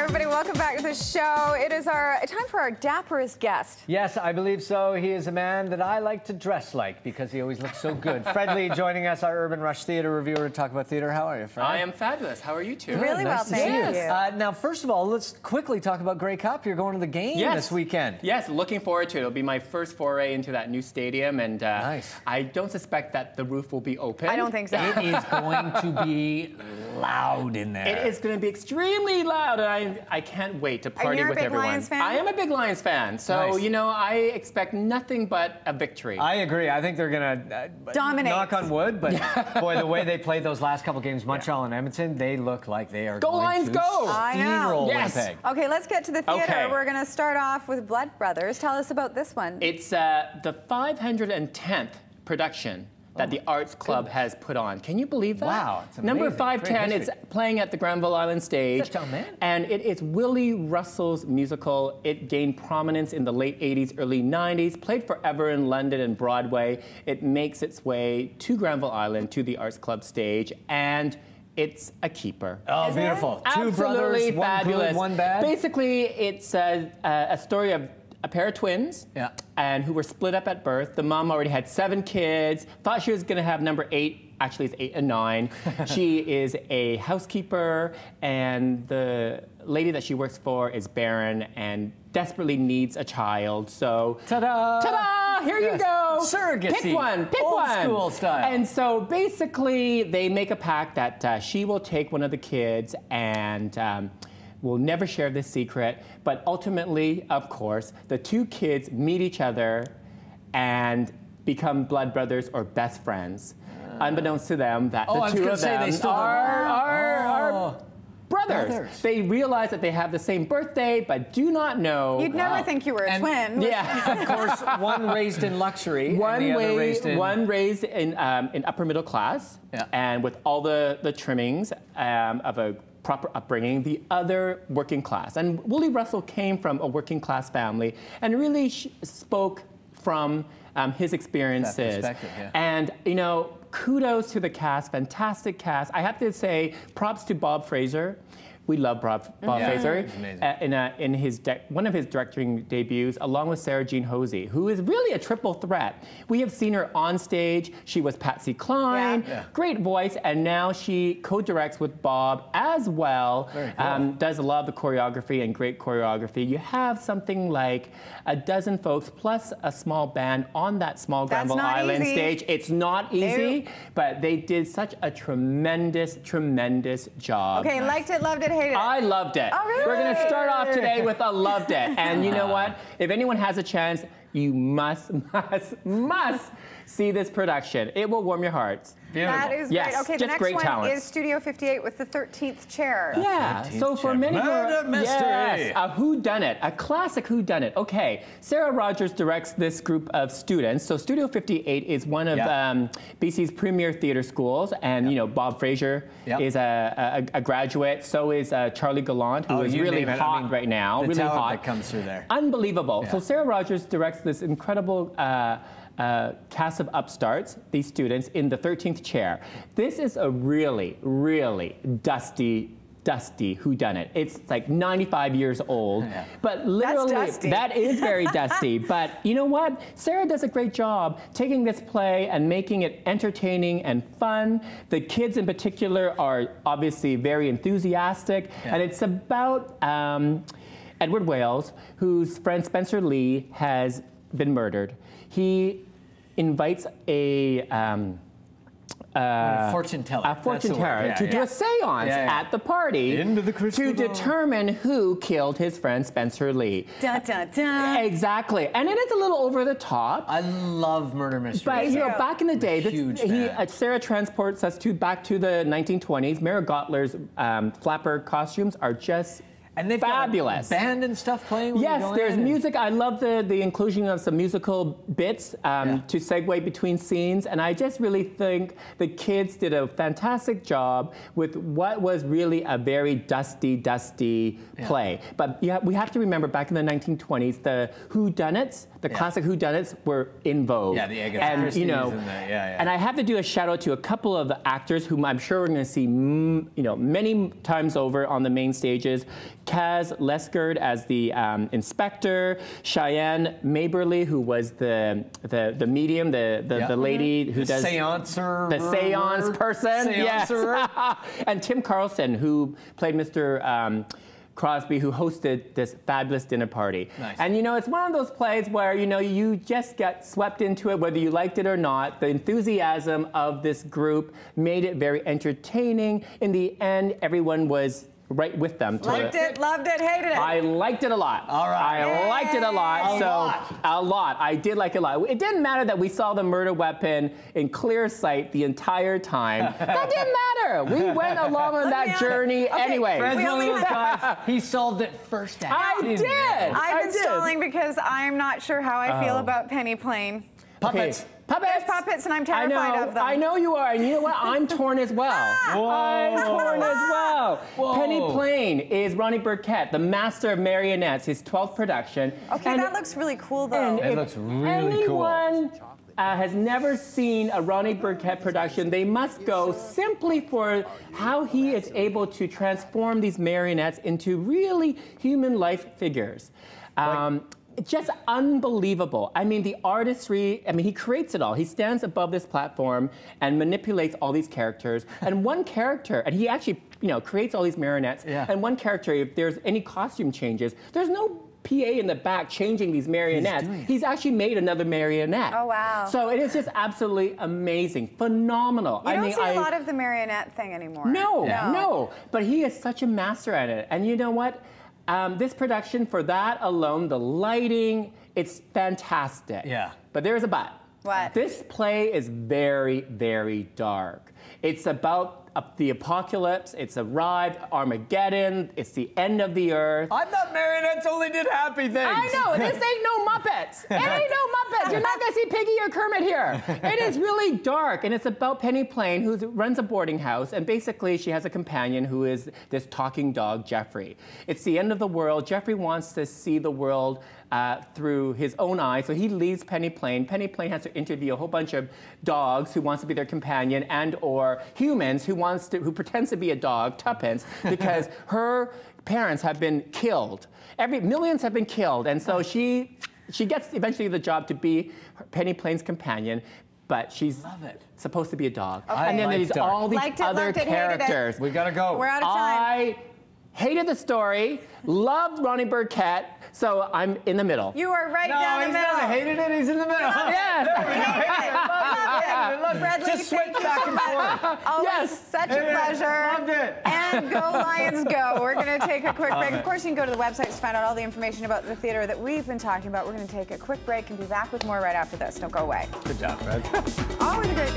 everybody. Welcome back to the show. It is time for our dapperest guest. Yes, I believe so. He is a man that I like to dress like because he always looks so good. Fred Lee joining us, our Urban Rush Theater reviewer, to talk about theater. How are you, Fred? I am fabulous. How are you two? Really well, thank you. Now, first of all, let's quickly talk about Grey Cup. You're going to the game this weekend. Yes, looking forward to it. It'll be my first foray into that new stadium, and nice. I don't suspect that the roof will be open. I don't think so. It is going to be loud in there. It is going to be extremely loud, and I can't wait to party with everyone. Are you a big Lions fan? I am a big Lions fan, so nice. you know I expect nothing but a victory. I agree. I think they're going to dominate. Knock on wood, but boy, the way they played those last couple games, Montreal and Edmonton, they look like they are going to steamroll Winnipeg. Okay, let's get to the theater. Okay. We're going to start off with Blood Brothers. Tell us about this one. It's the 510th production that the Arts Club has put on. Can you believe that? Wow, it's amazing. Number 510, it's playing at the Granville Island stage. And it is Willie Russell's musical. It gained prominence in the late 80s, early 90s, played forever in London and Broadway. It makes its way to Granville Island, to the Arts Club stage, and it's a keeper. Oh, beautiful. Absolutely Two brothers, one fabulous. good, one bad. Basically, it's a story of a pair of twins, and who were split up at birth. The mom already had 7 kids, thought she was going to have number 8. Actually, it's 8 and 9. She is a housekeeper, and the lady that she works for is barren and desperately needs a child. So, ta-da! Ta-da! Here you go. Surrogacy. Pick one. Pick Old one. school style. And so basically, they make a pact that she will take one of the kids and. We'll never share this secret, but ultimately, of course, the 2 kids meet each other and become blood brothers or best friends. Unbeknownst to them, that the 2 of them are brothers. They realize that they have the same birthday, but do not know. You'd never think you were a twin. Yeah. Of course, one raised in luxury, one raised in upper middle class, Yeah. and with all the trimmings of a proper upbringing, the other working class. And Willie Russell came from a working class family and really spoke from his experiences. That perspective, yeah. And, you know, kudos to the cast, fantastic cast. I have to say, props to Bob Fraser. We love Bob Fraser in his one of his directing debuts, along with Sarah Jean Hosey, who is really a triple threat. We have seen her on stage. She was Patsy Cline, great voice, and now she co-directs with Bob as well. Very cool. Does a lot of the choreography and great choreography. You have something like a dozen folks plus a small band on that small Granville Island stage. It's not easy, but they did such a tremendous, tremendous job. Okay, liked it, loved it, hated it. I loved it. Oh, really? We're going to start off today with a loved it. And you know what? If anyone has a chance, you must see this production. It will warm your hearts. Beautiful. That is great. Okay, the next one is Studio 58 with the 13th Chair. Yeah, so for many Murder mystery. a whodunit, a classic whodunit. Okay, Sarah Rogers directs this group of students. So Studio 58 is one of BC's premier theater schools, and you know Bob Fraser is a graduate. So is Charlie Gallant, who is really hot right now. The really talent hot. that comes through there. Unbelievable. So Sarah Rogers directs this incredible cast of upstarts, these students, in the 13th Chair. This is a really, really dusty whodunit. It's like 95 years old, but literally that is very dusty. But you know what? Sarah does a great job taking this play and making it entertaining and fun. The kids in particular are obviously very enthusiastic, and it's about Edward Wales, whose friend Spencer Lee has been murdered. He invites a fortune teller to do a seance at the party to determine who killed his friend Spencer Lee. Dun, dun, dun. Exactly, and it is a little over the top. I love murder mysteries. But you know, back in the day, Sarah transports us back to the 1920s. Mara Gottler's flapper costumes are just And they've fabulous. Got a band and stuff playing. Yes, there's music. I love the inclusion of some musical bits to segue between scenes, and I just really think the kids did a fantastic job with what was really a very dusty play. But we have to remember back in the 1920s, the whodunits, The classic whodunits were in vogue. Yeah, the Agatha and Christie's you know, and I have to do a shout out to a couple of the actors whom I'm sure we're going to see, many times over on the main stages. Kaz Lesgard as the inspector, Cheyenne Maberly, who was the medium, the lady who does seancer, the seance person, seancer. Yes, and Tim Carlson, who played Mr. Crosby, who hosted this fabulous dinner party. Nice. And you know, it's one of those plays where you just get swept into it, whether you liked it or not. The enthusiasm of this group made it very entertaining. In the end, everyone was right with them. Liked it, loved it, hated it. I liked it a lot. All right. I liked it a lot. A lot. I did like it a lot. It didn't matter that we saw the murder weapon in clear sight the entire time. That didn't matter. We went along on that journey anyway. He solved it first. I did. I've been stalling because I'm not sure how I feel about Penny Plain. Puppets. Puppets. There's puppets, and I'm terrified of them. I know you are, and you know what? I'm torn as well. I'm torn as well. Whoa. Penny Plain is Ronnie Burkett, the master of marionettes, his 12th production. Okay, that looks really cool, though. It looks really cool. Anyone has never seen a Ronnie Burkett production, they must go simply for how he is able to transform these marionettes into really human life figures. Just unbelievable. I mean, the artistry, he creates it all. He stands above this platform and manipulates all these characters. And one character, and he actually, creates all these marionettes. Yeah. And one character, if there's any costume changes, there's no PA in the back changing these marionettes. He's actually made another marionette. Oh, wow. So it is just absolutely amazing, phenomenal. You don't see a lot of the marionette thing anymore. No. But he is such a master at it. And you know what? This production, for that alone, the lighting, it's fantastic. Yeah. But there is a but. What? This play is very, very dark. It's about the apocalypse. It's arrived, Armageddon. It's the end of the earth. I thought marionettes only did happy things. I know. This ain't no Muppets. It ain't no Muppets. You're not going to see Piggy or Kermit here. It is really dark, and it's about Penny Plain, who runs a boarding house, and basically she has a companion who is this talking dog, Jeffrey. It's the end of the world. Jeffrey wants to see the world through his own eyes, so he leaves Penny Plain. Penny Plain has to interview a whole bunch of dogs who wants to be their companion, and or humans who pretends to be a dog, Tuppence, because her parents have been killed. Millions have been killed, and so she gets eventually the job to be Penny Plain's companion, but she's supposed to be a dog. Okay. And then there's all these other characters. We gotta go. We're out of time. I hated the story, loved Ronnie Burkett, so I'm in the middle. You are right down the middle. No, he's not hated it. He's in the middle. Yes. Just switch back and forth. Always such a pleasure. Loved it. And go Lions go. We're going to take a quick break. Of course, you can go to the website to find out all the information about the theater that we've been talking about. We're going to take a quick break and be back with more right after this. Don't go away. Good job, Fred. Always a great